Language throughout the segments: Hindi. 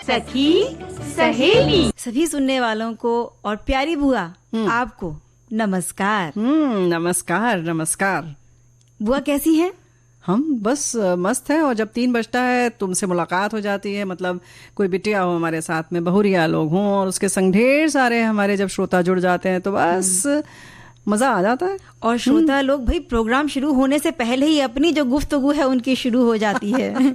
सखी सहेली। सभी सुनने वालों को और प्यारी बुआ आपको नमस्कार। नमस्कार नमस्कार। बुआ कैसी हैं? हम बस मस्त हैं। और जब 3 बजता है तुमसे मुलाकात हो जाती है, मतलब कोई बिटिया हो हमारे साथ में, बहुरिया लोग हों और उसके संग ढेर सारे हमारे जब श्रोता जुड़ जाते हैं तो बस मजा आ जाता है। और श्रोता लोग भाई प्रोग्राम शुरू होने से पहले ही अपनी जो गुफ्तगू है उनकी शुरू हो जाती है।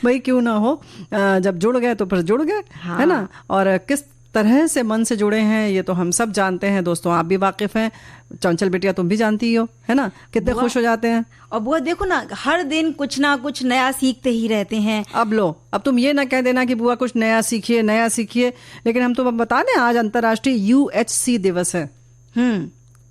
भाई क्यों ना हो, जब जुड़ गए तो फिर जुड़ गए। हाँ। है ना। और किस तरह से मन से जुड़े हैं ये तो हम सब जानते हैं। दोस्तों आप भी वाकिफ हैं, चंचल बिटिया तुम भी जानती हो, है ना, कितने खुश हो जाते हैं। और बुआ देखो ना, हर दिन कुछ ना कुछ नया सीखते ही रहते हैं। अब तुम ये ना कह देना कि बुआ कुछ नया सीखिए नया सीखिए, लेकिन हम तो बता दें आज अंतर्राष्ट्रीय UHC दिवस है।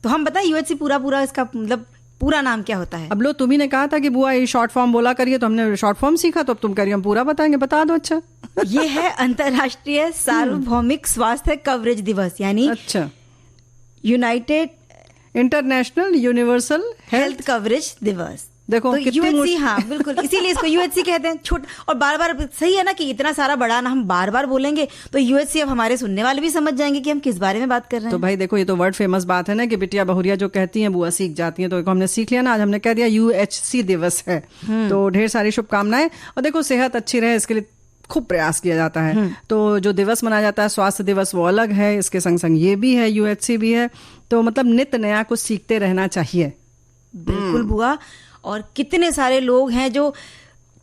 तो हम बताएं UHC पूरा इसका मतलब पूरा नाम क्या होता है? अब लो तुम्ही ने कहा था कि बुआ ये शॉर्ट फॉर्म बोला करिए, तो हमने शॉर्ट फॉर्म सीखा, तो अब तुम करिए हम पूरा बताएंगे। बता दो। अच्छा। ये है अंतर्राष्ट्रीय सार्वभौमिक स्वास्थ्य कवरेज दिवस, यानी अच्छा, United international universal health coverage दिवस। देखो तो कितनी UHC, हाँ बिल्कुल, इसीलिए इसको UHC कहते हैं। छोट और बार सही है ना कि इतना सारा बड़ा ना हम बार बोलेंगे तो UHC अब हमारे सुनने वाले भी समझ जाएंगे कि हम किस बारे में बात कर रहे हैं। तो भाई देखो ये तो वर्ड फेमस बात है ना कि बिटिया बहुरिया जो कहती हैं बुआ सीख जाती हैं, तो हमने सीख लिया ना, आज हमने कह दिया UHC दिवस है। तो ढेर सारी शुभकामनाएं। और देखो सेहत अच्छी रहे इसके लिए खूब प्रयास किया जाता है। तो जो दिवस मनाया जाता है स्वास्थ्य दिवस वो अलग है, इसके संग संग ये भी है, UHC भी है। तो मतलब नित्य नया कुछ सीखते रहना चाहिए। बिल्कुल बुआ। और कितने सारे लोग हैं जो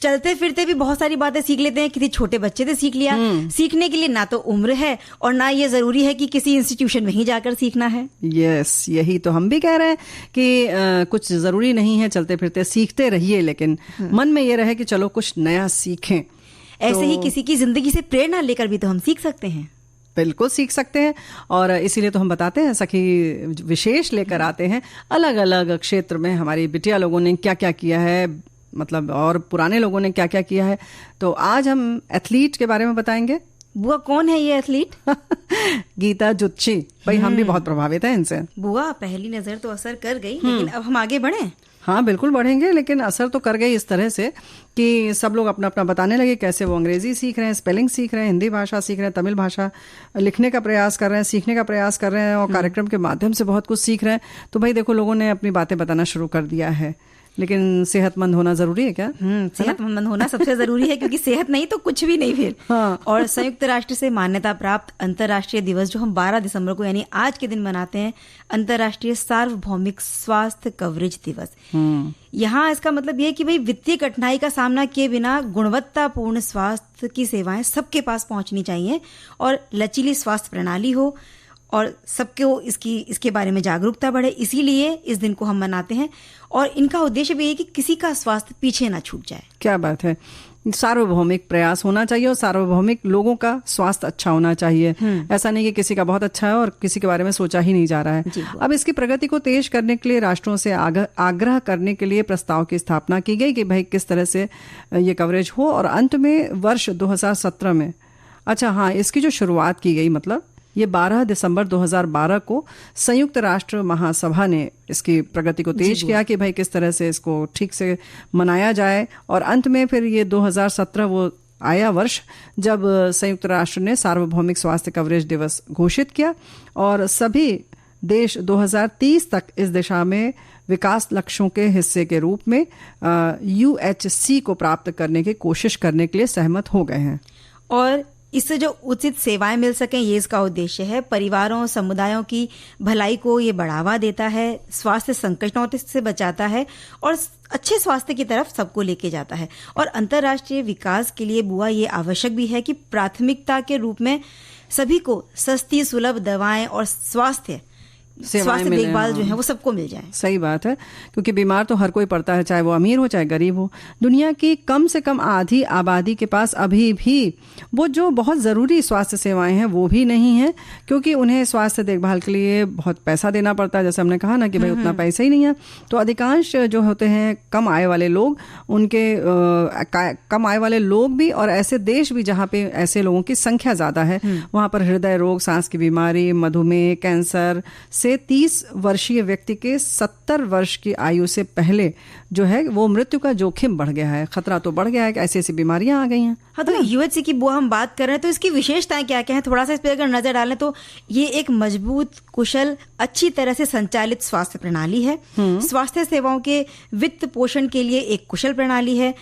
चलते फिरते भी बहुत सारी बातें सीख लेते हैं। किसी छोटे बच्चे से सीख लिया। सीखने के लिए ना तो उम्र है और ना ये जरूरी है कि किसी इंस्टीट्यूशन में ही जाकर सीखना है। यस, यही तो हम भी कह रहे हैं कि कुछ जरूरी नहीं है, चलते फिरते सीखते रहिए, लेकिन मन में ये रहे कि चलो कुछ नया सीखें। ऐसे ही किसी की जिंदगी से प्रेरणा लेकर भी तो हम सीख सकते हैं। बिल्कुल सीख सकते हैं। और इसीलिए तो हम बताते हैं सखी विशेष लेकर आते हैं। अलग अलग क्षेत्र में हमारी बिटिया लोगों ने क्या क्या किया है, मतलब और पुराने लोगों ने क्या क्या किया है। तो आज हम एथलीट के बारे में बताएंगे। बुआ कौन है ये एथलीट? गीता जुत्ची। भाई हम भी बहुत प्रभावित हैं इनसे। बुआ पहली नजर तो असर कर गई, लेकिन अब हम आगे बढ़े। हाँ बिल्कुल बढ़ेंगे, लेकिन असर तो कर गई इस तरह से कि सब लोग अपना अपना बताने लगे कैसे वो अंग्रेजी सीख रहे हैं, स्पेलिंग सीख रहे हैं, हिंदी भाषा सीख रहे हैं, तमिल भाषा लिखने का प्रयास कर रहे हैं, सीखने का प्रयास कर रहे हैं और कार्यक्रम के माध्यम से बहुत कुछ सीख रहे हैं। तो भाई देखो लोगों ने अपनी बातें बताना शुरू कर दिया है। लेकिन सेहतमंद होना जरूरी है क्या? सेहतमंद होना सबसे जरूरी है, क्योंकि सेहत नहीं तो कुछ भी नहीं फिर। हाँ। और संयुक्त राष्ट्र से मान्यता प्राप्त अंतर्राष्ट्रीय दिवस जो हम 12 दिसंबर को यानी आज के दिन मनाते हैं, अंतर्राष्ट्रीय सार्वभौमिक स्वास्थ्य कवरेज दिवस। यहाँ इसका मतलब ये है कि भाई वित्तीय कठिनाई का सामना किए बिना गुणवत्तापूर्ण स्वास्थ्य की सेवाएं सबके पास पहुंचनी चाहिए और लचीली स्वास्थ्य प्रणाली हो और सबको इसके बारे में जागरूकता बढ़े। इसीलिए इस दिन को हम मनाते हैं और इनका उद्देश्य भी है कि किसी का स्वास्थ्य पीछे ना छूट जाए। क्या बात है। सार्वभौमिक प्रयास होना चाहिए और सार्वभौमिक लोगों का स्वास्थ्य अच्छा होना चाहिए। ऐसा नहीं कि किसी का बहुत अच्छा है और किसी के बारे में सोचा ही नहीं जा रहा है। अब इसकी प्रगति को तेज करने के लिए राष्ट्रों से आग्रह करने के लिए प्रस्ताव की स्थापना की गई कि भाई किस तरह से ये कवरेज हो। और अंत में वर्ष 2017 में, अच्छा हाँ, इसकी जो शुरुआत की गई, मतलब ये 12 दिसंबर 2012 को संयुक्त राष्ट्र महासभा ने इसकी प्रगति को तेज किया कि भाई किस तरह से इसको ठीक से मनाया जाए। और अंत में फिर ये 2017 वो आया वर्ष जब संयुक्त राष्ट्र ने सार्वभौमिक स्वास्थ्य कवरेज दिवस घोषित किया और सभी देश 2030 तक इस दिशा में विकास लक्ष्यों के हिस्से के रूप में UHC को प्राप्त करने की कोशिश करने के लिए सहमत हो गए हैं। और इससे जो उचित सेवाएं मिल सकें, ये इसका उद्देश्य है। परिवारों समुदायों की भलाई को ये बढ़ावा देता है, स्वास्थ्य संकटों से बचाता है और अच्छे स्वास्थ्य की तरफ सबको लेके जाता है। और अंतर्राष्ट्रीय विकास के लिए बुआ ये आवश्यक भी है कि प्राथमिकता के रूप में सभी को सस्ती सुलभ दवाएं और स्वास्थ्य देखभाल जो है वो सबको मिल जाए। सही बात है, क्योंकि बीमार तो हर कोई पड़ता है, चाहे वो अमीर हो चाहे गरीब हो। दुनिया की कम से कम आधी आबादी के पास अभी भी वो जो बहुत ज़रूरी स्वास्थ्य सेवाएं हैं वो भी नहीं है, क्योंकि उन्हें स्वास्थ्य देखभाल के लिए बहुत पैसा देना पड़ता है। जैसे हमने कहा ना कि भाई उतना पैसा ही नहीं है। तो अधिकांश जो होते हैं कम आय वाले लोग, उनके कम आय वाले लोग भी और ऐसे देश भी जहाँ पे ऐसे लोगों की संख्या ज़्यादा है, वहाँ पर हृदय रोग, सांस की बीमारी, मधुमेह, कैंसर, से 30 वर्षीय व्यक्ति के 70 वर्ष की आयु से पहले जो है वो मृत्यु का जोखिम बढ़ गया है, खतरा तो बढ़ गया है कि ऐसी ऐसी बीमारियां आ गई हैं। हाँ, तो यूएचसी की बुआ हम बात कर रहे हैं तो इसकी विशेषताएं क्या क्या हैं, थोड़ा सा इस पर अगर नजर डालें तो ये एक मजबूत, कुशल, अच्छी तरह से संचालित स्वास्थ्य प्रणाली है। स्वास्थ्य सेवाओं के वित्त पोषण के लिए एक कुशल प्रणाली है,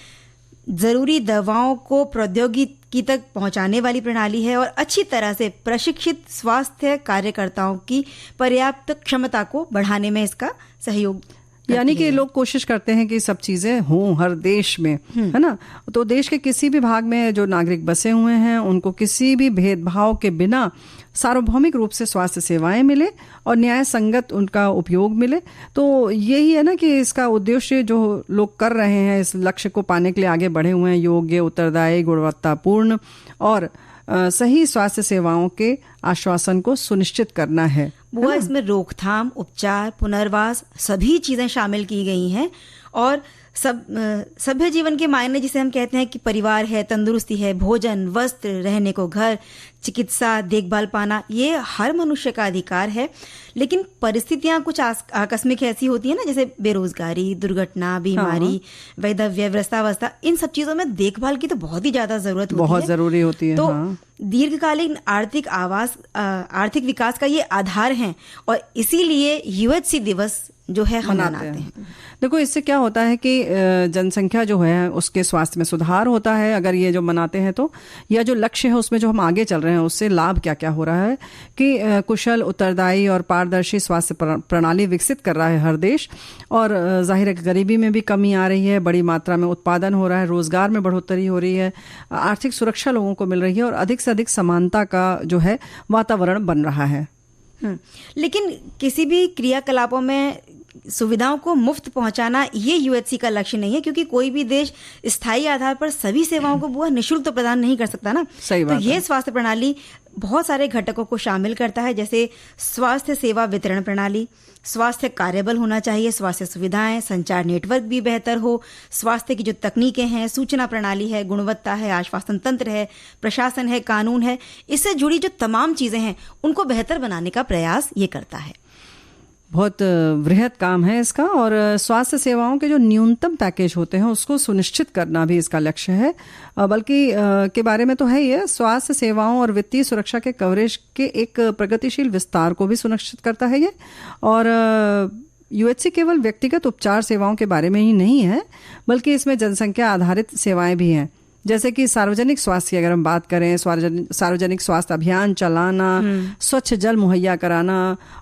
जरूरी दवाओं को प्रौद्योगिकी तक पहुंचाने वाली प्रणाली है और अच्छी तरह से प्रशिक्षित स्वास्थ्य कार्यकर्ताओं की पर्याप्त क्षमता को बढ़ाने में इसका सहयोग, यानी कि लोग कोशिश करते हैं कि सब चीजें हों हर देश में, है ना। तो देश के किसी भी भाग में जो नागरिक बसे हुए हैं उनको किसी भी भेदभाव के बिना सार्वभौमिक रूप से स्वास्थ्य सेवाएं मिले और न्याय संगत उनका उपयोग मिले। तो यही है ना कि इसका उद्देश्य जो लोग कर रहे हैं, इस लक्ष्य को पाने के लिए आगे बढ़े हुए हैं, योग्य, उत्तरदायी, गुणवत्तापूर्ण और सही स्वास्थ्य सेवाओं के आश्वासन को सुनिश्चित करना है। बुआ, इसमें रोकथाम, उपचार, पुनर्वास सभी चीजें शामिल की गई हैं और सभ्य जीवन के मायने जिसे हम कहते हैं कि परिवार है, तंदुरुस्ती है, भोजन, वस्त्र, रहने को घर, चिकित्सा, देखभाल पाना, ये हर मनुष्य का अधिकार है। लेकिन परिस्थितियां कुछ आकस्मिक ऐसी होती है ना, जैसे बेरोजगारी, दुर्घटना, बीमारी, वैधव्य, वृद्धावस्था, इन सब चीजों में देखभाल की तो बहुत ही ज्यादा जरूरत होती है, बहुत जरूरी होती है। तो दीर्घकालीन आर्थिक विकास का ये आधार है और इसीलिए यूएचसी दिवस जो है हम मनाते हैं। देखो, इससे क्या होता है कि जनसंख्या जो है उसके स्वास्थ्य में सुधार होता है अगर ये जो मनाते हैं तो, या जो लक्ष्य है उसमें जो हम आगे चल रहे हैं उससे लाभ क्या क्या हो रहा है कि कुशल, उत्तरदायी और पारदर्शी स्वास्थ्य प्रणाली विकसित कर रहा है हर देश और जाहिर है गरीबी में भी कमी आ रही है, बड़ी मात्रा में उत्पादन हो रहा है, रोजगार में बढ़ोतरी हो रही है, आर्थिक सुरक्षा लोगों को मिल रही है और अधिक से अधिक समानता का जो है वातावरण बन रहा है। लेकिन किसी भी क्रियाकलापों में सुविधाओं को मुफ्त पहुंचाना ये यूएचसी का लक्ष्य नहीं है, क्योंकि कोई भी देश स्थायी आधार पर सभी सेवाओं को बुआ निःशुल्क तो प्रदान नहीं कर सकता ना। सही बात तो ये स्वास्थ्य प्रणाली बहुत सारे घटकों को शामिल करता है, जैसे स्वास्थ्य सेवा वितरण प्रणाली, स्वास्थ्य कार्यबल होना चाहिए, स्वास्थ्य सुविधाएं, संचार नेटवर्क भी बेहतर हो, स्वास्थ्य की जो तकनीकें हैं, सूचना प्रणाली है, गुणवत्ता है, आश्वासन तंत्र है, प्रशासन है, कानून है, इससे जुड़ी जो तमाम चीजें हैं उनको बेहतर बनाने का प्रयास ये करता है। बहुत वृहद काम है इसका और स्वास्थ्य सेवाओं के जो न्यूनतम पैकेज होते हैं उसको सुनिश्चित करना भी इसका लक्ष्य है। बल्कि के बारे में तो है ये, स्वास्थ्य सेवाओं और वित्तीय सुरक्षा के कवरेज के एक प्रगतिशील विस्तार को भी सुनिश्चित करता है ये। और यूएचसी केवल व्यक्तिगत उपचार सेवाओं के बारे में ही नहीं है, बल्कि इसमें जनसंख्या आधारित सेवाएं भी हैं, जैसे कि सार्वजनिक स्वास्थ्य की अगर हम बात करें, सार्वजनिक स्वास्थ्य अभियान चलाना, स्वच्छ जल मुहैया कराना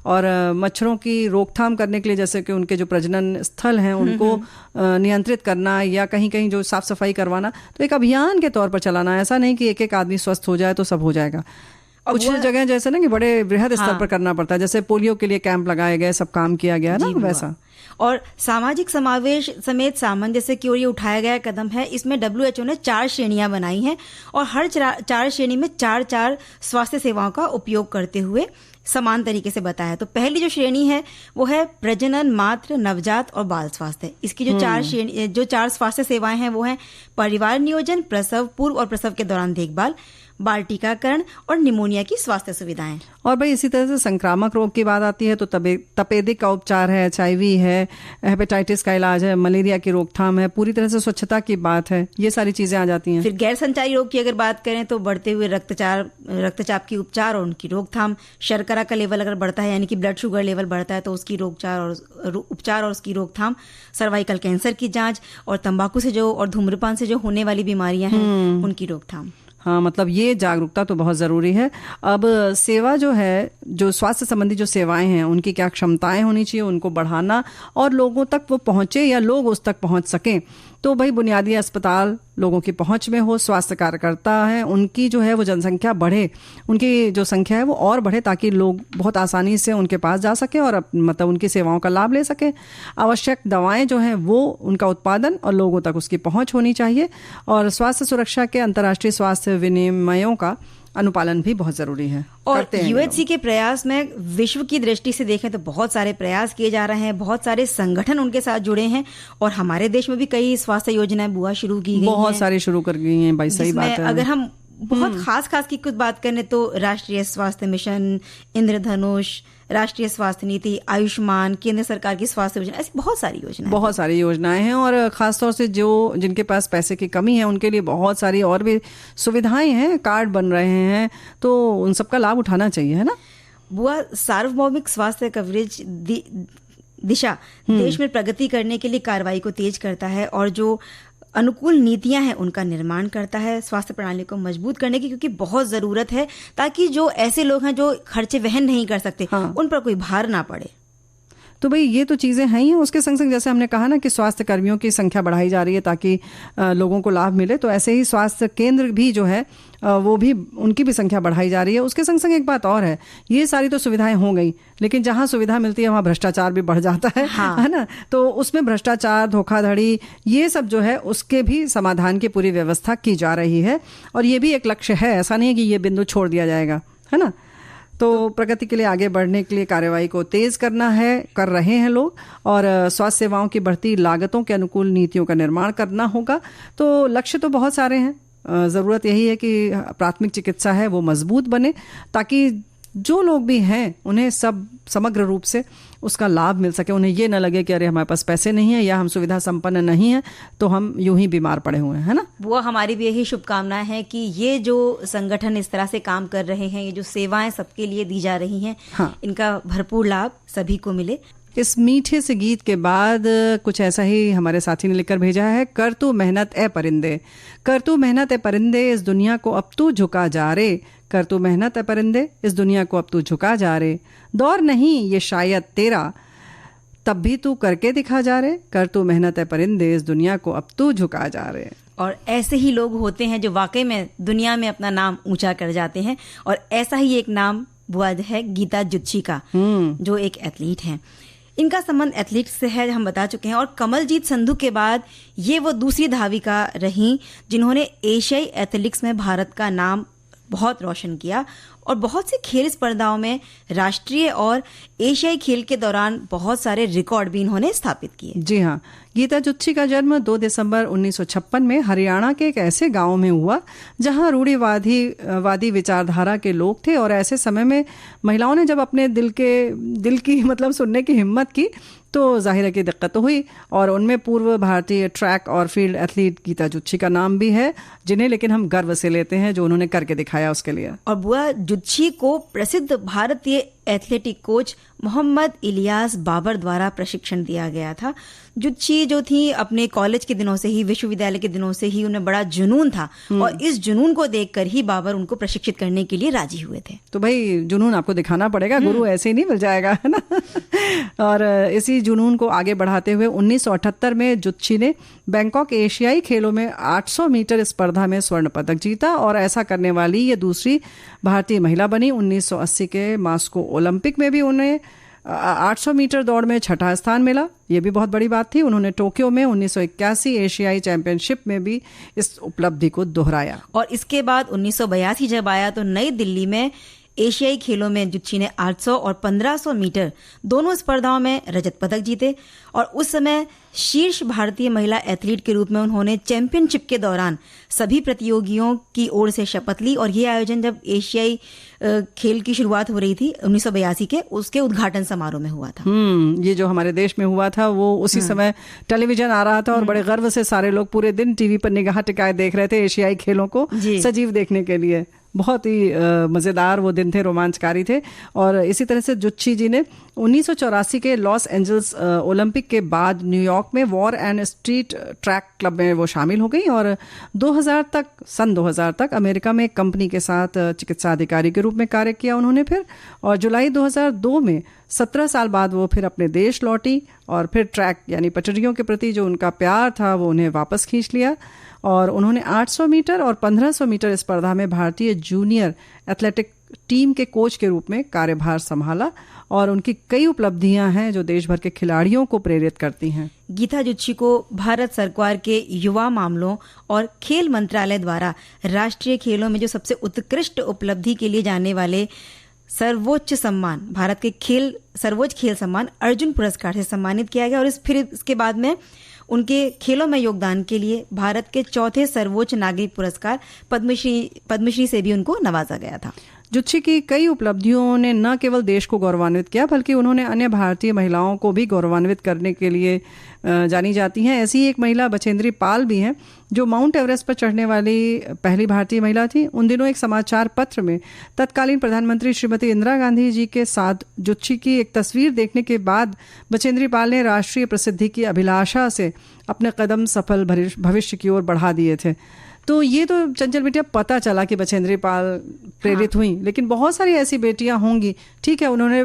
और मच्छरों की रोकथाम करने के लिए जैसे कि उनके जो प्रजनन स्थल हैं उनको नियंत्रित करना या कहीं कहीं जो साफ सफाई करवाना, तो एक अभियान के तौर पर चलाना। ऐसा नहीं कि एक एक आदमी स्वस्थ हो जाए तो सब हो जाएगा। कुछ जगह जैसे ना कि बड़े वृहद स्तर पर करना पड़ता है, जैसे पोलियो के लिए कैंप लगाए गए, सब काम किया गया ना वैसा। और सामाजिक समावेश समेत सामंजस्य की ओर ये उठाया गया कदम है। इसमें WHO ने 4 श्रेणियां बनाई हैं और हर 4 श्रेणी में 4 स्वास्थ्य सेवाओं का उपयोग करते हुए समान तरीके से बताया। तो पहली जो श्रेणी है वो है प्रजनन, मातृ, नवजात और बाल स्वास्थ्य। इसकी जो 4 स्वास्थ्य सेवाएं हैं वो हैं परिवार नियोजन, प्रसव पूर्व और प्रसव के दौरान देखभाल, बाल टीकाकरण और निमोनिया की स्वास्थ्य सुविधाएं। और भाई इसी तरह से संक्रामक रोग की बात आती है तो तपेदिक का उपचार है, HIV है, हेपेटाइटिस का इलाज है, मलेरिया की रोकथाम है, पूरी तरह से स्वच्छता की बात है, ये सारी चीजें आ जाती हैं। फिर गैर संचारी रोग की अगर बात करें तो बढ़ते हुए रक्तचाप की उपचार और उनकी रोकथाम, शर्करा का लेवल अगर बढ़ता है यानी कि ब्लड शुगर लेवल बढ़ता है तो उसकी उपचार और उसकी रोकथाम, सर्वाइकल कैंसर की जांच और तंबाकू से जो और धूम्रपान से जो होने वाली बीमारियां हैं उनकी रोकथाम। हाँ, मतलब ये जागरूकता तो बहुत ज़रूरी है। अब सेवा जो है, जो स्वास्थ्य संबंधी जो सेवाएं हैं उनकी क्या क्षमताएं होनी चाहिए, उनको बढ़ाना और लोगों तक वो पहुंचे या लोग उस तक पहुंच सकें। तो भाई बुनियादी अस्पताल लोगों की पहुंच में हो, स्वास्थ्य कार्यकर्ता है उनकी जो है वो जनसंख्या बढ़े, उनकी जो संख्या है वो और बढ़े ताकि लोग बहुत आसानी से उनके पास जा सके और मतलब उनकी सेवाओं का लाभ ले सके। आवश्यक दवाएं जो हैं वो उनका उत्पादन और लोगों तक उसकी पहुंच होनी चाहिए और स्वास्थ्य सुरक्षा के अंतर्राष्ट्रीय स्वास्थ्य विनियमों का अनुपालन भी बहुत जरूरी है। और यूएचसी के प्रयास में विश्व की दृष्टि से देखें तो बहुत सारे प्रयास किए जा रहे हैं, बहुत सारे संगठन उनके साथ जुड़े हैं और हमारे देश में भी कई स्वास्थ्य योजनाएं बुआ शुरू की गई हैं, बहुत सारी शुरू कर गई हैं भाई। सही बात है। अगर हम बहुत खास की कुछ बात करने तो राष्ट्रीय स्वास्थ्य मिशन, इंद्रधनुष, राष्ट्रीय स्वास्थ्य नीति, आयुष्मान, केंद्र सरकार की स्वास्थ्य योजना, ऐसी बहुत सारी योजनाएं हैं। और खासतौर से जो जिनके पास पैसे की कमी है उनके लिए बहुत सारी और भी सुविधाएं हैं, कार्ड बन रहे हैं, तो उन सबका लाभ उठाना चाहिए, है ना बुआ। सार्वभौमिक स्वास्थ्य कवरेज दिशा देश में प्रगति करने के लिए कार्रवाई को तेज करता है और जो अनुकूल नीतियां हैं उनका निर्माण करता है स्वास्थ्य प्रणाली को मजबूत करने की, क्योंकि बहुत जरूरत है ताकि जो ऐसे लोग हैं जो खर्चे वहन नहीं कर सकते, उन पर कोई भार ना पड़े। तो भाई ये तो चीज़ें हैं ही। उसके संग संग जैसे हमने कहा ना कि स्वास्थ्य कर्मियों की संख्या बढ़ाई जा रही है ताकि लोगों को लाभ मिले, तो ऐसे ही स्वास्थ्य केंद्र भी जो है वो भी उनकी भी संख्या बढ़ाई जा रही है। उसके संग संग एक बात और है, ये सारी तो सुविधाएं हो गई, लेकिन जहां सुविधा मिलती है वहां भ्रष्टाचार भी बढ़ जाता है, है ना। तो उसमें भ्रष्टाचार, धोखाधड़ी, ये सब जो है उसके भी समाधान की पूरी व्यवस्था की जा रही है और ये भी एक लक्ष्य है। ऐसा नहीं है कि ये बिंदु छोड़ दिया जाएगा, है ना। तो प्रगति के लिए आगे बढ़ने के लिए कार्रवाई को तेज करना है, कर रहे हैं लोग, और स्वास्थ्य सेवाओं की बढ़ती लागतों के अनुकूल नीतियों का निर्माण करना होगा। तो लक्ष्य तो बहुत सारे हैं, ज़रूरत यही है कि प्राथमिक चिकित्सा है वो मजबूत बने ताकि जो लोग भी हैं उन्हें सब समग्र रूप से उसका लाभ मिल सके। उन्हें ये ना लगे कि अरे हमारे पास पैसे नहीं है या हम सुविधा संपन्न नहीं है तो हम यूं ही बीमार पड़े हुए हैं, है ना। वो हमारी भी यही शुभकामनाएं हैं कि ये जो संगठन इस तरह से काम कर रहे हैं, ये जो सेवाएं सबके लिए दी जा रही हैं, इनका भरपूर लाभ सभी को मिले। इस मीठे से गीत के बाद कुछ ऐसा ही हमारे साथी ने लिखकर भेजा है। कर तू मेहनत ए परिंदे, कर तू मेहनत ए परिंदे, इस दुनिया को अब तू झुका जा रे। कर तू मेहनत ए परिंदे, इस दुनिया को अब तू झुका जा रे। दौर नहीं ये शायद तेरा, तब भी तू करके दिखा जा रे। कर तू मेहनत ए परिंदे, इस दुनिया को अब तू झुका जा रे। और ऐसे ही लोग होते हैं जो वाकई में दुनिया में अपना नाम ऊंचा कर जाते हैं, और ऐसा ही एक नाम बुआ है गीता जुत्शी का, जो एक एथलीट हैं। इनका संबंध एथलीट से है, हम बता चुके हैं। और कमलजीत संधू के बाद ये वो दूसरी धाविका रहीं जिन्होंने एशियाई एथलेटिक्स में भारत का नाम बहुत रोशन किया और बहुत सी खेल स्पर्धाओं में राष्ट्रीय और एशियाई खेल के दौरान बहुत सारे रिकॉर्ड भी इन्होंने स्थापित किए। जी हाँ, गीता जुत्शी का जन्म 2 दिसंबर 1956 में हरियाणा के एक ऐसे गांव में हुआ जहां रूढ़िवादी विचारधारा के लोग थे, और ऐसे समय में महिलाओं ने जब अपने दिल की मतलब सुनने की हिम्मत की तो जाहिर है कि दिक्कत हुई। और उनमें पूर्व भारतीय ट्रैक और फील्ड एथलीट गीता जुत्शी का नाम भी है, जिन्हें लेकिन हम गर्व से लेते हैं जो उन्होंने करके दिखाया उसके लिए। और बुआ जुत्शी को प्रसिद्ध भारतीय एथलेटिक कोच मोहम्मद इलियास बाबर द्वारा प्रशिक्षण दिया गया था। जुत्शी जो थी अपने कॉलेज के दिनों से ही, विश्वविद्यालय के दिनों से ही उन्हें बड़ा जुनून था, और इस जुनून को देखकर ही बाबर उनको प्रशिक्षित करने के लिए राजी हुए थे। तो भाई जुनून आपको दिखाना पड़ेगा, गुरु ऐसे ही नहीं मिल जाएगा, है ना। और इसी जुनून को आगे बढ़ाते हुए 1978 में जुत्शी ने बैंकॉक एशियाई खेलों में 800 मीटर स्पर्धा में स्वर्ण पदक जीता, और ऐसा करने वाली ये दूसरी भारतीय महिला बनी। 1980 के मास्को ओलंपिक में भी उन्हें 800 मीटर दौड़ में 6ठा स्थान मिला, ये भी बहुत बड़ी बात थी। उन्होंने टोक्यो में 1981 एशियाई चैंपियनशिप में भी इस उपलब्धि को दोहराया। और इसके बाद 1982 जब आया तो नई दिल्ली में एशियाई खेलों में जुत्शी ने 800 और 1500 मीटर दोनों स्पर्धाओं में रजत पदक जीते, और उस समय शीर्ष भारतीय महिला एथलीट के रूप में उन्होंने चैंपियनशिप के दौरान सभी प्रतियोगियों की ओर से शपथ ली। और ये आयोजन जब एशियाई खेल की शुरुआत हो रही थी 1982 के, उसके उद्घाटन समारोह में हुआ था। ये जो हमारे देश में हुआ था वो उसी समय टेलीविजन आ रहा था, और बड़े गर्व से सारे लोग पूरे दिन टीवी पर निगाह टिकाए देख रहे थे एशियाई खेलों को सजीव देखने के लिए। बहुत ही मज़ेदार वो दिन थे, रोमांचकारी थे। और इसी तरह से जुत्शी जी ने 1984 के लॉस एंजल्स ओलंपिक के बाद न्यूयॉर्क में war and street track club में वो शामिल हो गई, और 2000 तक अमेरिका में एक कंपनी के साथ चिकित्सा अधिकारी के रूप में कार्य किया उन्होंने फिर। और जुलाई 2002 में 17 साल बाद वो फिर अपने देश लौटी, और फिर ट्रैक यानी पटरियों के प्रति जो उनका प्यार था वो उन्हें वापस खींच लिया, और उन्होंने 800 मीटर और 1500 मीटर स्पर्धा में भारतीय जूनियर एथलेटिक टीम के कोच के रूप में कार्यभार संभाला। और उनकी कई उपलब्धियां हैं जो देश भर के खिलाड़ियों को प्रेरित करती हैं। गीता जुत्शी को भारत सरकार के युवा मामलों और खेल मंत्रालय द्वारा राष्ट्रीय खेलों में जो सबसे उत्कृष्ट उपलब्धि के लिए जाने वाले सर्वोच्च सम्मान, भारत के सर्वोच्च खेल सम्मान अर्जुन पुरस्कार से सम्मानित किया गया। और फिर इसके बाद में उनके खेलों में योगदान के लिए भारत के चौथे सर्वोच्च नागरिक पुरस्कार पद्मश्री से भी उनको नवाजा गया था। जुत्शी की कई उपलब्धियों ने न केवल देश को गौरवान्वित किया बल्कि उन्होंने अन्य भारतीय महिलाओं को भी गौरवान्वित करने के लिए जानी जाती हैं। ऐसी एक महिला बछेंद्री पाल भी हैं जो माउंट एवरेस्ट पर चढ़ने वाली पहली भारतीय महिला थी। उन दिनों एक समाचार पत्र में तत्कालीन प्रधानमंत्री श्रीमती इंदिरा गांधी जी के साथ जुत्शी की एक तस्वीर देखने के बाद बछेंद्री पाल ने राष्ट्रीय प्रसिद्धि की अभिलाषा से अपने कदम सफल भविष्य की ओर बढ़ा दिए थे। तो ये तो चंचल बेटिया पता चला कि बछेंद्री पाल प्रेरित हुई, लेकिन बहुत सारी ऐसी बेटियां होंगी, ठीक है उन्होंने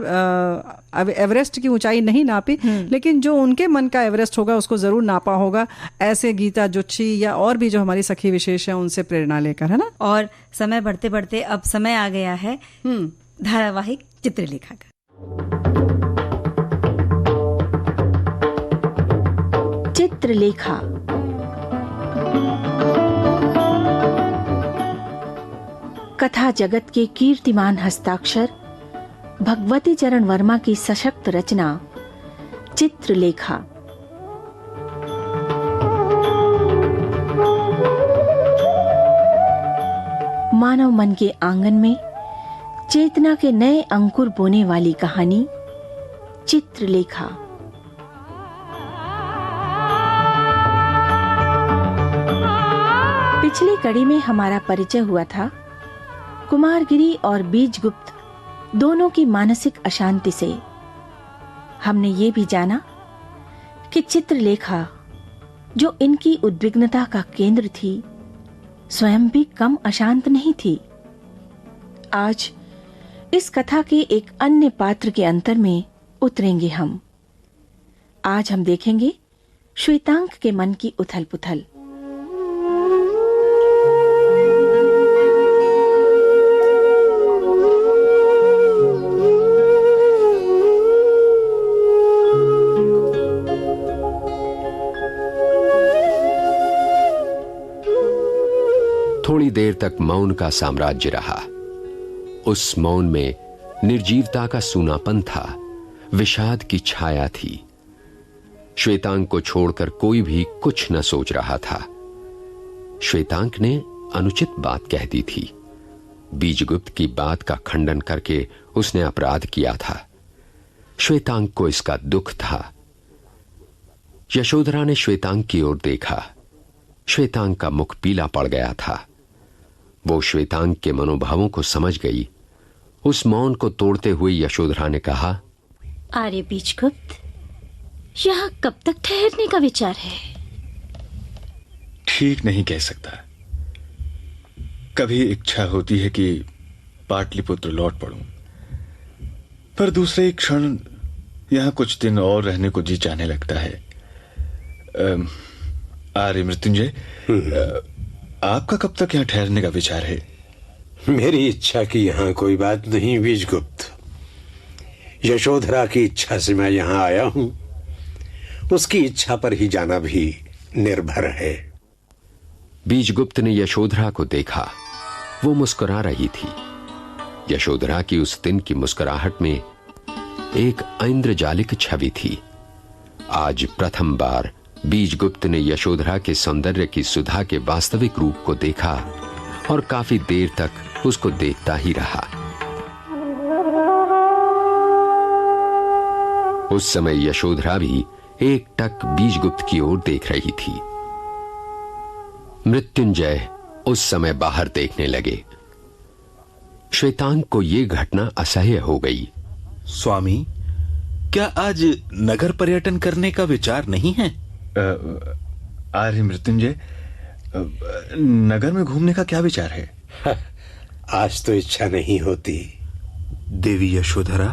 एवरेस्ट की ऊंचाई नहीं नापी, लेकिन जो उनके मन का एवरेस्ट होगा उसको जरूर नापा होगा। ऐसे गीता जुत्शी या और भी जो हमारी सखी विशेष है उनसे प्रेरणा लेकर, है ना। और समय बढ़ते बढ़ते अब समय आ गया है धारावाहिक चित्रलेखा का। चित्रलेखा कथा जगत के कीर्तिमान हस्ताक्षर भगवती चरण वर्मा की सशक्त रचना चित्रलेखा। मानव मन के आंगन में चेतना के नए अंकुर बोने वाली कहानी चित्रलेखा। पिछली कड़ी में हमारा परिचय हुआ था कुमारगिरी और बीजगुप्त दोनों की मानसिक अशांति से। हमने ये भी जाना कि चित्रलेखा जो इनकी उद्विग्नता का केंद्र थी स्वयं भी कम अशांत नहीं थी। आज इस कथा के एक अन्य पात्र के अंतर में उतरेंगे हम। आज हम देखेंगे श्वेतांक के मन की उथल पुथल। थोड़ी देर तक मौन का साम्राज्य रहा। उस मौन में निर्जीवता का सूनापन था, विषाद की छाया थी। श्वेतांक को छोड़कर कोई भी कुछ न सोच रहा था। श्वेतांक ने अनुचित बात कह दी थी। बीजगुप्त की बात का खंडन करके उसने अपराध किया था। श्वेतांक को इसका दुख था। यशोधरा ने श्वेतांक की ओर देखा। श्वेतांक का मुख पीला पड़ गया था। वो श्वेतांक के मनोभावों को समझ गई। उस मौन को तोड़ते हुए यशोधरा ने कहा, आर्य बीजगुप्त, यहां कब तक ठहरने का विचार है? ठीक नहीं कह सकता। कभी इच्छा होती है कि पाटलिपुत्र लौट पड़ूं, पर दूसरे ही क्षण यहां कुछ दिन और रहने को जी चाहने लगता है। आर्य मृत्युंजय, आपका कब तक यहाँ ठहरने का विचार है? मेरी इच्छा की यहाँ कोई बात नहीं बीजगुप्त। यशोधरा की इच्छा से मैं यहाँ आया हूं। उसकी इच्छा पर ही जाना भी निर्भर है। बीजगुप्त ने यशोधरा को देखा। वो मुस्कुरा रही थी। यशोधरा की उस दिन की मुस्कुराहट में एक ऐन्द्रजालिक छवि थी। आज प्रथम बार बीजगुप्त ने यशोधरा के सौंदर्य की सुधा के वास्तविक रूप को देखा और काफी देर तक उसको देखता ही रहा। उस समय यशोधरा भी एकटक बीजगुप्त की ओर देख रही थी। मृत्युंजय उस समय बाहर देखने लगे। श्वेतांक को यह घटना असह्य हो गई। स्वामी, क्या आज नगर पर्यटन करने का विचार नहीं है? आर्य मृत्युंजय, नगर में घूमने का क्या विचार है? आज तो इच्छा नहीं होती। देवी यशोधरा,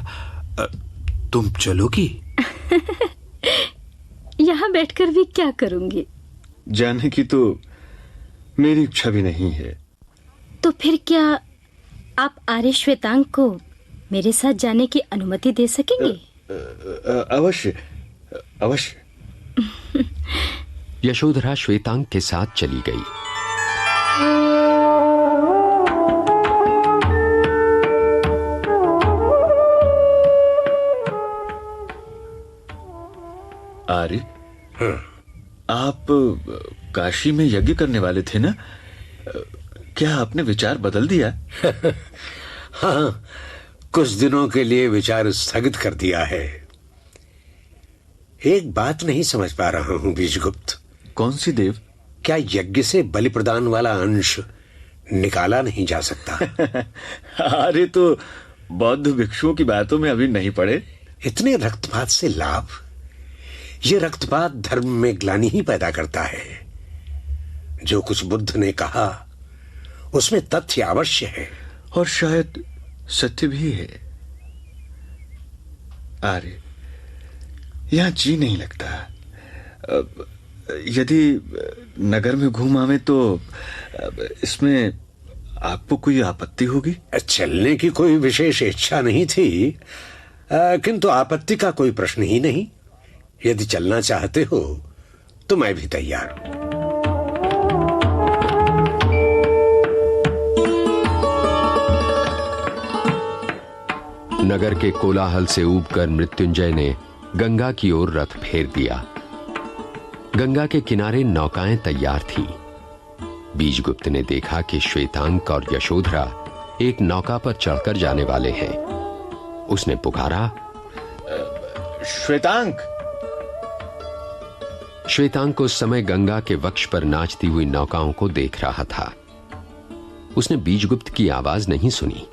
तुम चलोगी? यहाँ बैठकर भी क्या करूंगी? जाने की तो मेरी इच्छा भी नहीं है। तो फिर क्या आप आर्य श्वेतांक को मेरे साथ जाने की अनुमति दे सकेंगे? अवश्य अवश्य। यशोधरा श्वेतांक के साथ चली गई। आर्य, आप काशी में यज्ञ करने वाले थे ना? क्या आपने विचार बदल दिया? हाँ, कुछ दिनों के लिए विचार स्थगित कर दिया है। एक बात नहीं समझ पा रहा हूं बीजगुप्त। कौन सी देव? क्या यज्ञ से बलि प्रदान वाला अंश निकाला नहीं जा सकता? अरे तो बौद्ध भिक्षुओं की बातों में अभी नहीं पड़े। इतने रक्तपात से लाभ? ये रक्तपात धर्म में ग्लानि ही पैदा करता है। जो कुछ बुद्ध ने कहा उसमें तथ्य अवश्य है, और शायद सत्य भी है। अरे यहां जी नहीं लगता। यदि नगर में घूम आवे तो इसमें आपको कोई आपत्ति होगी? चलने की कोई विशेष इच्छा नहीं थी, किंतु आपत्ति का कोई प्रश्न ही नहीं। यदि चलना चाहते हो तो मैं भी तैयार हूं। नगर के कोलाहल से ऊबकर मृत्युंजय ने गंगा की ओर रथ फेर दिया। गंगा के किनारे नौकाएं तैयार थीं। बीजगुप्त ने देखा कि श्वेतांक और यशोधरा एक नौका पर चढ़कर जाने वाले हैं। उसने पुकारा, श्वेतांक। श्वेतांक उस समय गंगा के वक्ष पर नाचती हुई नौकाओं को देख रहा था। उसने बीजगुप्त की आवाज नहीं सुनी।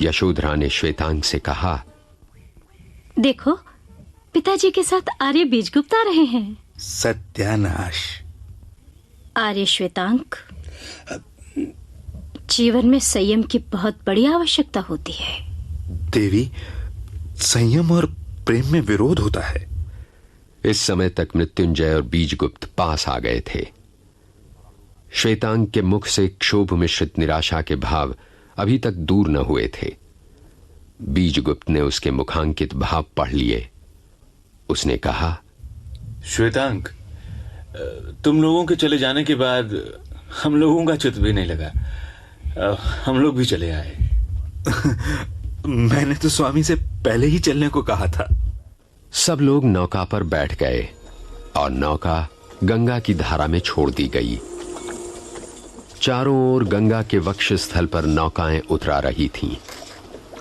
यशोधरा ने श्वेतांक से कहा, देखो, पिताजी के साथ आर्य बीजगुप्त आ रहे हैं। सत्यानाश। आर्य श्वेतांक, जीवन में संयम की बहुत बड़ी आवश्यकता होती है। देवी, संयम और प्रेम में विरोध होता है। इस समय तक मृत्युंजय और बीजगुप्त पास आ गए थे। श्वेतांक के मुख से क्षोभ मिश्रित निराशा के भाव अभी तक दूर न हुए थे। बीजगुप्त ने उसके मुखांकित भाव पढ़ लिए। उसने कहा, श्वेतांक, तुम लोगों के चले जाने के बाद हम लोगों का चित्त भी नहीं लगा। हम लोग भी चले आए। मैंने तो स्वामी से पहले ही चलने को कहा था। सब लोग नौका पर बैठ गए और नौका गंगा की धारा में छोड़ दी गई। चारों ओर गंगा के वक्ष स्थल पर नौकाएं उतरा रही थीं।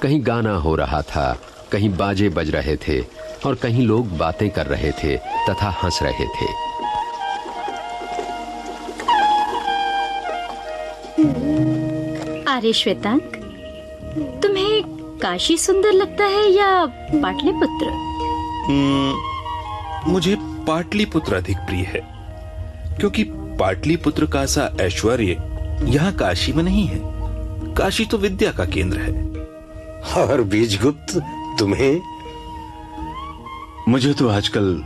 कहीं गाना हो रहा था, कहीं बाजे बज रहे थे और कहीं लोग बातें कर रहे थे तथा हंस रहे थे। आर्य श्वेतांक, तुम्हें काशी सुंदर लगता है या पाटलिपुत्र? मुझे पाटलिपुत्र अधिक प्रिय है, क्योंकि पाटलिपुत्र का सा ऐश्वर्य यहाँ काशी में नहीं है। काशी तो विद्या का केंद्र है। और बीजगुप्त, तुम्हें? मुझे तो आजकल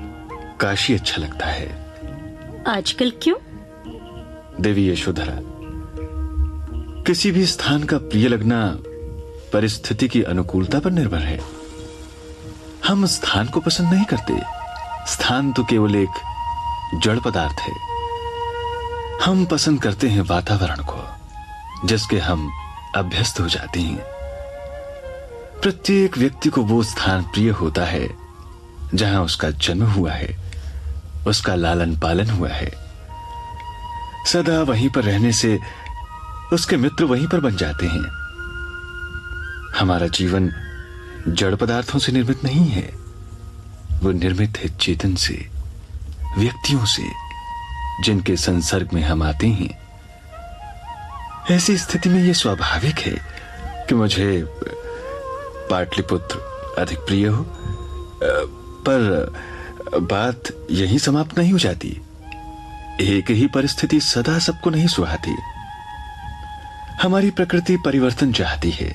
काशी अच्छा लगता है। आजकल क्यों? देवी यशोधरा, किसी भी स्थान का प्रिय लगना परिस्थिति की अनुकूलता पर निर्भर है। हम स्थान को पसंद नहीं करते। स्थान तो केवल एक जड़ पदार्थ है। हम पसंद करते हैं वातावरण को, जिसके हम अभ्यस्त हो जाते हैं। प्रत्येक व्यक्ति को वो स्थान प्रिय होता है जहां उसका जन्म हुआ है, उसका लालन पालन हुआ है। सदा वहीं पर रहने से उसके मित्र वहीं पर बन जाते हैं। हमारा जीवन जड़ पदार्थों से निर्मित नहीं है, वो निर्मित है चेतन से, व्यक्तियों से, जिनके संसर्ग में हम आते हैं। ऐसी स्थिति में यह स्वाभाविक है कि मुझे पाटलिपुत्र अधिक प्रिय हो, पर बात यहीं समाप्त नहीं हो जाती। एक ही परिस्थिति सदा सबको नहीं सुहाती। हमारी प्रकृति परिवर्तन चाहती है।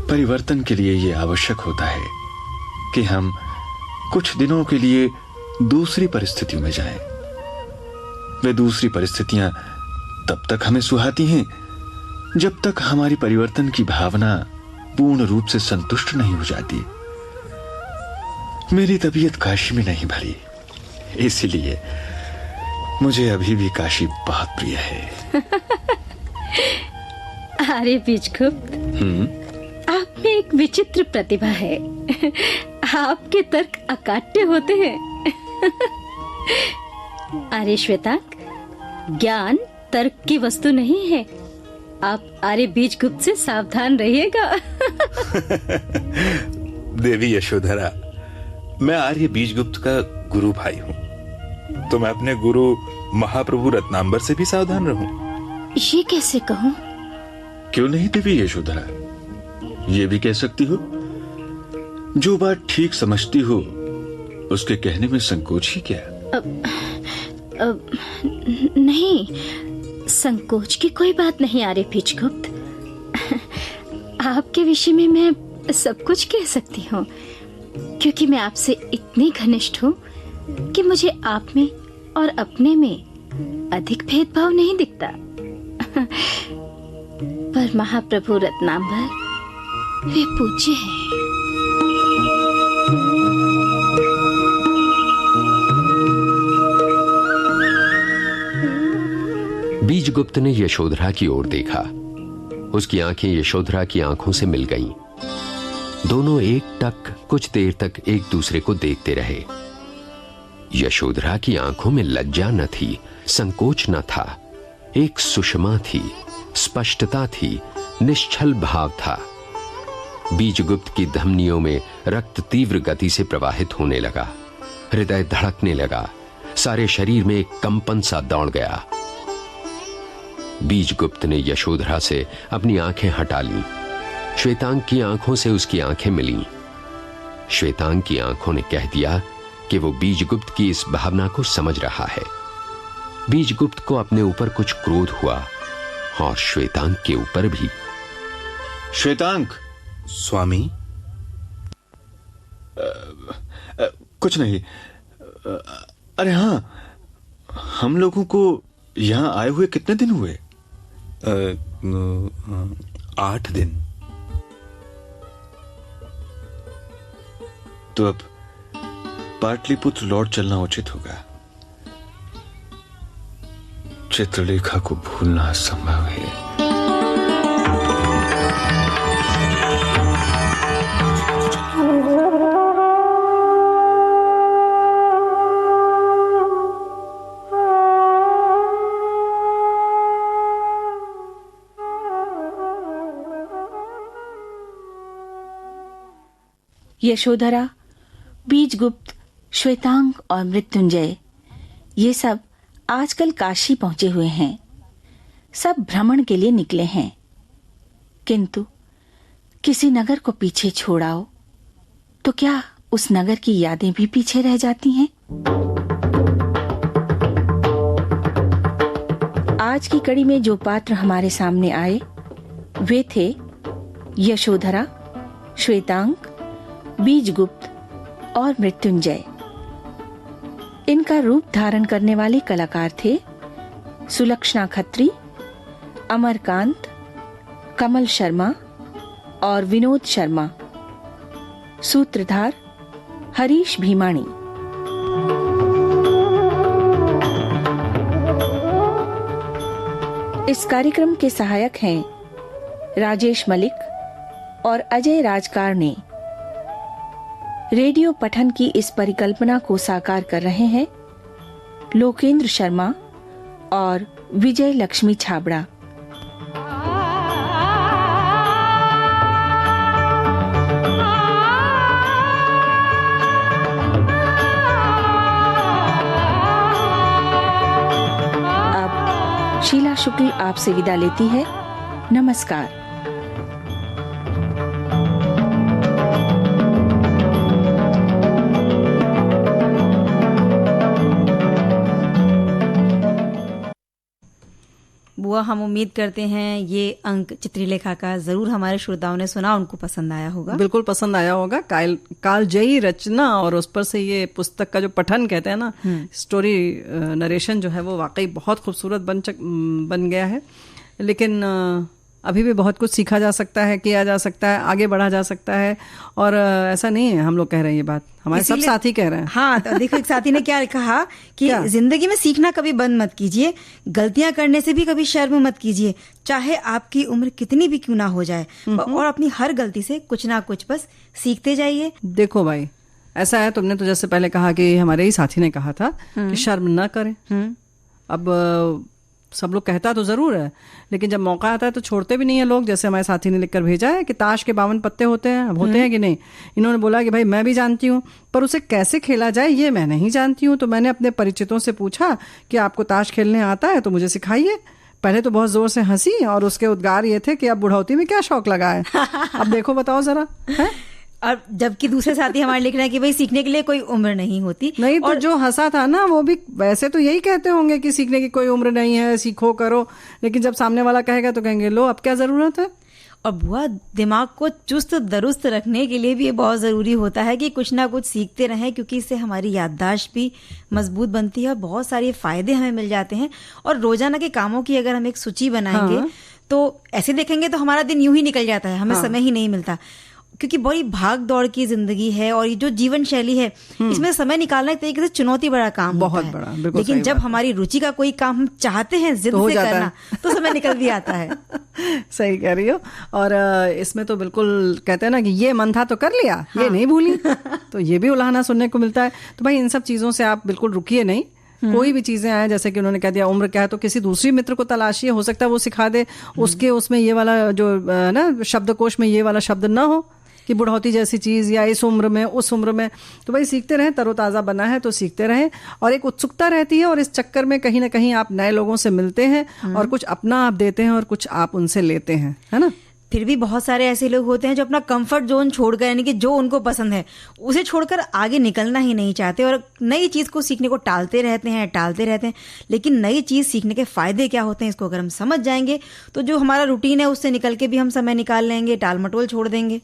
परिवर्तन के लिए यह आवश्यक होता है कि हम कुछ दिनों के लिए दूसरी परिस्थितियों में जाएं। वे दूसरी परिस्थितियां तब तक हमें सुहाती हैं जब तक हमारी परिवर्तन की भावना पूर्ण रूप से संतुष्ट नहीं हो जाती। मेरी तबीयत काशी में नहीं भरी, इसलिए मुझे अभी भी काशी बहुत प्रिय है। अरे बीजगुप्त, आप में एक विचित्र प्रतिभा है। आपके तर्क अकाट्य होते हैं। आर्य श्वेतांक, ज्ञान तर्क की वस्तु नहीं है। आप आर्य बीजगुप्त से सावधान रहिएगा। देवी यशोधरा, मैं आर्य बीजगुप्त का गुरु भाई हूँ, तो मैं अपने गुरु महाप्रभु रत्नांबर से भी सावधान रहूं। ये कैसे कहूँ? क्यों नहीं देवी यशोधरा, ये भी कह सकती हो। जो बात ठीक समझती हो उसके कहने में संकोच ही क्या? नहीं, संकोच की कोई बात नहीं आर्य बीजगुप्त। आपके विषय में मैं सब कुछ कह सकती हूँ, क्योंकि मैं आपसे इतनी घनिष्ठ हूँ कि मुझे आप में और अपने में अधिक भेदभाव नहीं दिखता। पर महाप्रभु रत्नांबर वे पूज्य हैं। बीजगुप्त ने यशोधरा की ओर देखा। उसकी आंखें यशोधरा की आंखों से मिल गईं। दोनों एकटक कुछ देर तक एक दूसरे को देखते रहे। यशोधरा की आंखों में लज्जा न थी, संकोच न था, एक सुषमा थी, स्पष्टता थी, निश्चल भाव था। बीजगुप्त की धमनियों में रक्त तीव्र गति से प्रवाहित होने लगा, हृदय धड़कने लगा, सारे शरीर में एक कंपन सा दौड़ गया। बीजगुप्त ने यशोधरा से अपनी आंखें हटा लीं। श्वेतांग की आंखों से उसकी आंखें मिलीं। श्वेतांग की आंखों ने कह दिया कि वो बीजगुप्त की इस भावना को समझ रहा है। बीजगुप्त को अपने ऊपर कुछ क्रोध हुआ और श्वेतांग के ऊपर भी। श्वेतांग, स्वामी। कुछ नहीं। अरे हाँ, हम लोगों को यहां आए हुए कितने दिन हुए? 8 दिन। तो अब पाटलिपुत्र लौट चलना उचित होगा। चित्रलेखा को भूलना असंभव है। यशोधरा, बीजगुप्त, श्वेतांग और मृत्युंजय ये सब आजकल काशी पहुंचे हुए हैं। सब भ्रमण के लिए निकले हैं, किंतु किसी नगर को पीछे छोड़ाओ तो क्या उस नगर की यादें भी पीछे रह जाती हैं? आज की कड़ी में जो पात्र हमारे सामने आए वे थे यशोधरा, श्वेतांग, बीजगुप्त और मृत्युंजय। इनका रूप धारण करने वाले कलाकार थे सुलक्षणा खत्री, अमरकांत, कमल शर्मा और विनोद शर्मा। सूत्रधार हरीश भीमाणी। इस कार्यक्रम के सहायक हैं राजेश मलिक और अजय राजकार ने। रेडियो पठन की इस परिकल्पना को साकार कर रहे हैं लोकेंद्र शर्मा और विजय लक्ष्मी छाबड़ा। अब शीला शुक्ल आपसे विदा लेती है। नमस्कार। बुआ, हम उम्मीद करते हैं ये अंक चित्रलेखा का जरूर हमारे श्रोताओं ने सुना, उनको पसंद आया होगा। बिल्कुल पसंद आया होगा। कालजयी रचना और उस पर से ये पुस्तक का जो पठन कहते हैं ना, स्टोरी नरेशन जो है वो वाकई बहुत खूबसूरत बन गया है। लेकिन अभी भी बहुत कुछ सीखा जा सकता है, किया जा सकता है, आगे बढ़ा जा सकता है। और ऐसा नहीं है हम लोग कह रहे हैं ये बात, हमारे सब साथी कह रहे हैं। हाँ, तो देखो एक साथी ने क्या कहा कि जिंदगी में सीखना कभी बंद मत कीजिए, गलतियां करने से भी कभी शर्म मत कीजिए, चाहे आपकी उम्र कितनी भी क्यों ना हो जाए, और अपनी हर गलती से कुछ ना कुछ बस सीखते जाइए। देखो भाई, ऐसा है, तुमने तो जैसे पहले कहा कि हमारे ही साथी ने कहा था कि शर्म न करें। अब सब लोग कहता तो जरूर है, लेकिन जब मौका आता है तो छोड़ते भी नहीं है लोग। जैसे हमारे साथी ने लिखकर भेजा है कि ताश के 52 पत्ते होते हैं, अब होते हैं कि नहीं। इन्होंने बोला कि भाई मैं भी जानती हूँ, पर उसे कैसे खेला जाए ये मैं नहीं जानती हूँ। तो मैंने अपने परिचितों से पूछा कि आपको ताश खेलने आता है तो मुझे सिखाइए। पहले तो बहुत जोर से हंसी और उसके उद्गार ये थे कि अब बुढ़ौती में क्या शौक लगा है। अब देखो, बताओ जरा, है? और जबकि दूसरे साथी हमारे लिख रहे हैं कि भाई सीखने के लिए कोई उम्र नहीं होती। नहीं तो जो हंसा था ना वो भी वैसे तो यही कहते होंगे कि सीखने की कोई उम्र नहीं है, सीखो करो, लेकिन जब सामने वाला कहेगा तो कहेंगे लो अब क्या जरूरत है। और बुआ, दिमाग को चुस्त दुरुस्त रखने के लिए भी ये बहुत ज़रूरी होता है कि कुछ ना कुछ सीखते रहें, क्योंकि इससे हमारी याददाश्त भी मजबूत बनती है और बहुत सारे फायदे हमें मिल जाते हैं। और रोजाना के कामों की अगर हम एक सूची बनाएंगे तो ऐसे देखेंगे तो हमारा दिन यूं ही निकल जाता है, हमें समय ही नहीं मिलता, क्योंकि बड़ी भाग दौड़ की जिंदगी है और ये जो जीवन शैली है इसमें समय निकालना एक तरीके से चुनौती बड़ा काम बहुत होता बड़ा, है। लेकिन जब हमारी रुचि का कोई काम हम चाहते हैं जिद से करना तो समय निकल भी आता है। सही कह रही हो। और इसमें तो बिल्कुल कहते हैं ना कि ये मन था तो कर लिया, ये नहीं भूली। तो ये भी उलाहना सुनने को मिलता है। तो भाई इन सब चीजों से आप बिल्कुल रुकिए नहीं। कोई भी चीजें आए, जैसे कि उन्होंने कह दिया उम्र क्या है, तो किसी दूसरी मित्र को तलाशिए, हो सकता है वो सिखा दे। उसके उसमें ये वाला जो ना शब्दकोश में ये वाला शब्द ना हो कि बुढ़ौती जैसी चीज या इस उम्र में उस उम्र में। तो भाई सीखते रहें, तरोताजा बना है तो सीखते रहें। और एक उत्सुकता रहती है और इस चक्कर में कहीं ना कहीं आप नए लोगों से मिलते हैं और कुछ अपना आप देते हैं और कुछ आप उनसे लेते हैं, है ना। फिर भी बहुत सारे ऐसे लोग होते हैं जो अपना कंफर्ट जोन छोड़कर, यानी कि जो उनको पसंद है उसे छोड़कर आगे निकलना ही नहीं चाहते और नई चीज को सीखने को टालते रहते हैं। लेकिन नई चीज सीखने के फायदे क्या होते हैं इसको अगर हम समझ जाएंगे तो जो हमारा रूटीन है उससे निकल के भी हम समय निकाल लेंगे, टाल मटोल छोड़ देंगे।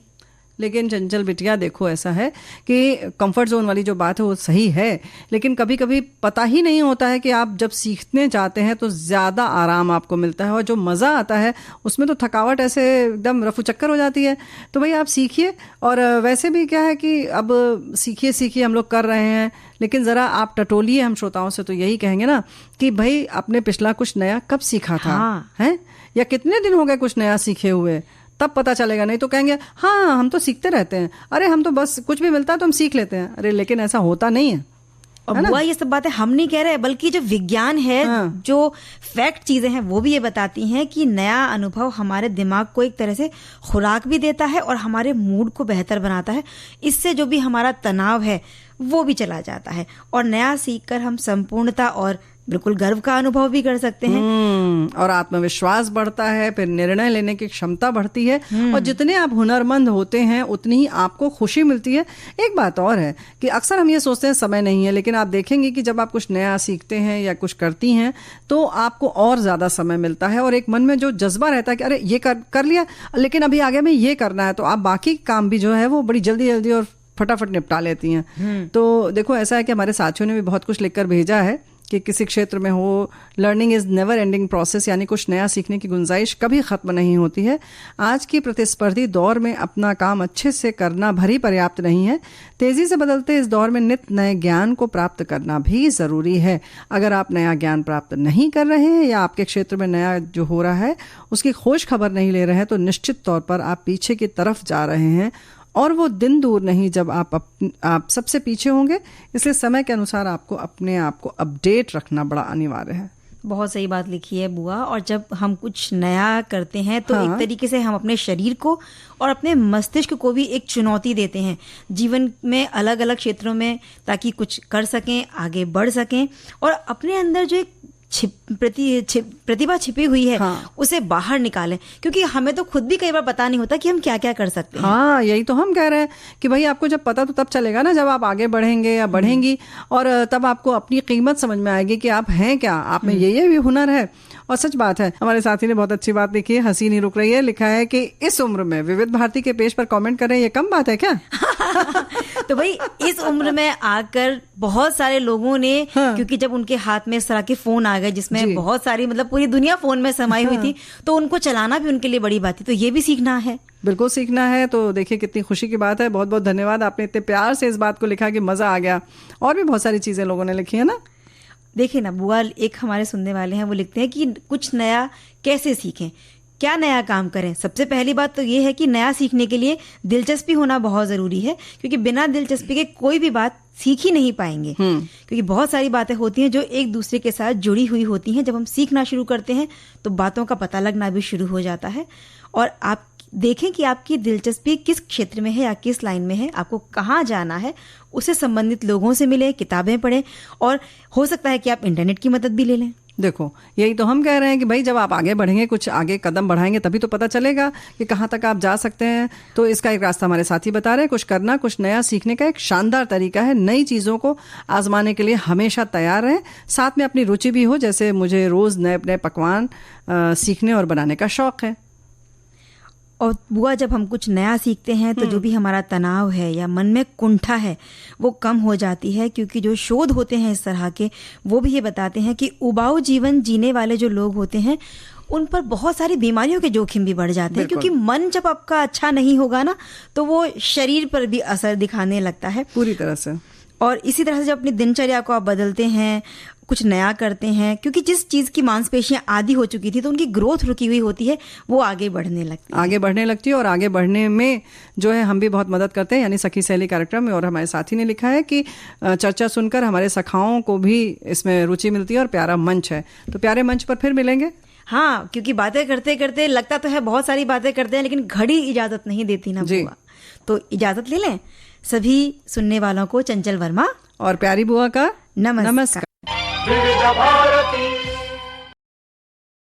लेकिन चंचल बिटिया देखो, ऐसा है कि कंफर्ट जोन वाली जो बात है वो सही है, लेकिन कभी कभी पता ही नहीं होता है कि आप जब सीखने जाते हैं तो ज्यादा आराम आपको मिलता है और जो मजा आता है उसमें तो थकावट ऐसे एकदम रफू चक्कर हो जाती है। तो भाई आप सीखिए। और वैसे भी क्या है कि अब सीखिए हम लोग कर रहे हैं, लेकिन जरा आप टटोलिए हम श्रोताओं से, तो यही कहेंगे ना कि भाई आपने पिछला कुछ नया कब सीखा था, है, या कितने दिन हो गए कुछ नया सीखे हुए, तब पता चलेगा। नहीं तो कहेंगे हाँ हम तो सीखते रहते हैं, अरे हम तो बस कुछ भी मिलता है तो हम सीख लेते हैं। अरे लेकिन ऐसा होता नहीं है। और बुआ ये सब बातें हम नहीं कह रहे, बल्कि जो विज्ञान है, जो फैक्ट चीजें हैं वो भी ये बताती हैं कि नया अनुभव हमारे दिमाग को एक तरह से खुराक भी देता है और हमारे मूड को बेहतर बनाता है। इससे जो भी हमारा तनाव है वो भी चला जाता है और नया सीखकर हम संपूर्णता और बिल्कुल गर्व का अनुभव भी कर सकते हैं। और आत्मविश्वास बढ़ता है, फिर निर्णय लेने की क्षमता बढ़ती है और जितने आप हुनरमंद होते हैं उतनी ही आपको खुशी मिलती है। एक बात और है कि अक्सर हम ये सोचते हैं समय नहीं है, लेकिन आप देखेंगे कि जब आप कुछ नया सीखते हैं या कुछ करती हैं तो आपको और ज्यादा समय मिलता है और एक मन में जो जज्बा रहता है कि अरे ये कर लिया, लेकिन अभी आगे में ये करना है, तो आप बाकी काम भी जो है वो बड़ी जल्दी और फटाफट निपटा लेती हैं। तो देखो ऐसा है कि हमारे साथियों ने भी बहुत कुछ लिखकर भेजा है कि किसी क्षेत्र में हो, learning is never ending process, यानी कुछ नया सीखने की गुंजाइश कभी खत्म नहीं होती है। आज की प्रतिस्पर्धी दौर में अपना काम अच्छे से करना भरी पर्याप्त नहीं है, तेजी से बदलते इस दौर में नित्य नए ज्ञान को प्राप्त करना भी जरूरी है। अगर आप नया ज्ञान प्राप्त नहीं कर रहे हैं या आपके क्षेत्र में नया जो हो रहा है उसकी खोज खबर नहीं ले रहे हैं तो निश्चित तौर पर आप पीछे की तरफ जा रहे हैं और वो दिन दूर नहीं जब आप सबसे पीछे होंगे। इसलिए समय के अनुसार आपको अपने आप को अपडेट रखना बड़ा अनिवार्य है। बहुत सही बात लिखी है बुआ। और जब हम कुछ नया करते हैं तो एक तरीके से हम अपने शरीर को और अपने मस्तिष्क को भी एक चुनौती देते हैं जीवन में अलग अलग क्षेत्रों में, ताकि कुछ कर सकें, आगे बढ़ सकें और अपने अंदर जो एक प्रतिभा छिपी हुई है उसे बाहर निकालें, क्योंकि हमें तो खुद भी कई बार पता नहीं होता कि हम क्या क्या कर सकते हैं। हाँ, यही तो हम कह रहे हैं कि भाई आपको जब पता तो तब चलेगा ना जब आप आगे बढ़ेंगे या बढ़ेंगी, और तब आपको अपनी कीमत समझ में आएगी कि आप हैं क्या, आप में ये भी हुनर है। और सच बात है, हमारे साथी ने बहुत अच्छी बात लिखी है, हंसी नहीं रुक रही है, लिखा है कि इस उम्र में विविध भारती के पेज पर कमेंट कर रहे हैं, ये कम बात है क्या? तो भाई इस उम्र में आकर बहुत सारे लोगों ने क्योंकि जब उनके हाथ में इस तरह के फोन आ गए जिसमें बहुत सारी मतलब पूरी दुनिया फोन में समाई हुई थी, तो उनको चलाना भी उनके लिए बड़ी बात थी। तो ये भी सीखना है, बिल्कुल सीखना है। तो देखिए कितनी खुशी की बात है। बहुत बहुत धन्यवाद, आपने इतने प्यार से इस बात को लिखा कि मजा आ गया। और भी बहुत सारी चीजें लोगों ने लिखी है ना। देखिए ना बुआ, एक हमारे सुनने वाले हैं वो लिखते हैं कि कुछ नया कैसे सीखें, क्या नया काम करें। सबसे पहली बात तो ये है कि नया सीखने के लिए दिलचस्पी होना बहुत जरूरी है, क्योंकि बिना दिलचस्पी के कोई भी बात सीख ही नहीं पाएंगे। क्योंकि बहुत सारी बातें होती हैं जो एक दूसरे के साथ जुड़ी हुई होती हैं। जब हम सीखना शुरू करते हैं तो बातों का पता लगना भी शुरू हो जाता है। और आप देखें कि आपकी दिलचस्पी किस क्षेत्र में है या किस लाइन में है, आपको कहाँ जाना है, उससे संबंधित लोगों से मिलें, किताबें पढ़ें, और हो सकता है कि आप इंटरनेट की मदद भी ले लें। देखो, यही तो हम कह रहे हैं कि भाई जब आप आगे बढ़ेंगे, कुछ आगे कदम बढ़ाएंगे, तभी तो पता चलेगा कि कहाँ तक आप जा सकते हैं। तो इसका एक रास्ता हमारे साथी बता रहे हैं। कुछ करना, कुछ नया सीखने का एक शानदार तरीका है। नई चीज़ों को आजमाने के लिए हमेशा तैयार रहें, साथ में अपनी रुचि भी हो। जैसे मुझे रोज़ नए नए पकवान सीखने और बनाने का शौक है। और बुआ, जब हम कुछ नया सीखते हैं तो जो भी हमारा तनाव है या मन में कुंठा है वो कम हो जाती है, क्योंकि जो शोध होते हैं इस तरह के वो भी ये बताते हैं कि उबाऊ जीवन जीने वाले जो लोग होते हैं उन पर बहुत सारी बीमारियों के जोखिम भी बढ़ जाते हैं। क्योंकि मन जब आपका अच्छा नहीं होगा ना तो वो शरीर पर भी असर दिखाने लगता है पूरी तरह से। और इसी तरह से जब अपनी दिनचर्या को आप बदलते हैं, कुछ नया करते हैं, क्योंकि जिस चीज की मांसपेशियां आदी हो चुकी थी तो उनकी ग्रोथ रुकी हुई होती है, वो आगे बढ़ने लगती है। और आगे बढ़ने में जो है हम भी बहुत मदद करते हैं, यानी सखी सहेली कार्यक्रम में। और हमारे साथी ने लिखा है कि चर्चा सुनकर हमारे सखाओं को भी इसमें रुचि मिलती है और प्यारा मंच है। तो प्यारे मंच पर फिर मिलेंगे। हाँ, क्योंकि बातें करते करते लगता तो है बहुत सारी बातें करते हैं, लेकिन घड़ी इजाजत नहीं देती ना बुआ। तो इजाजत ले लें। सभी सुनने वालों को चंचल वर्मा और प्यारी बुआ का नमस्कार। विविध भारती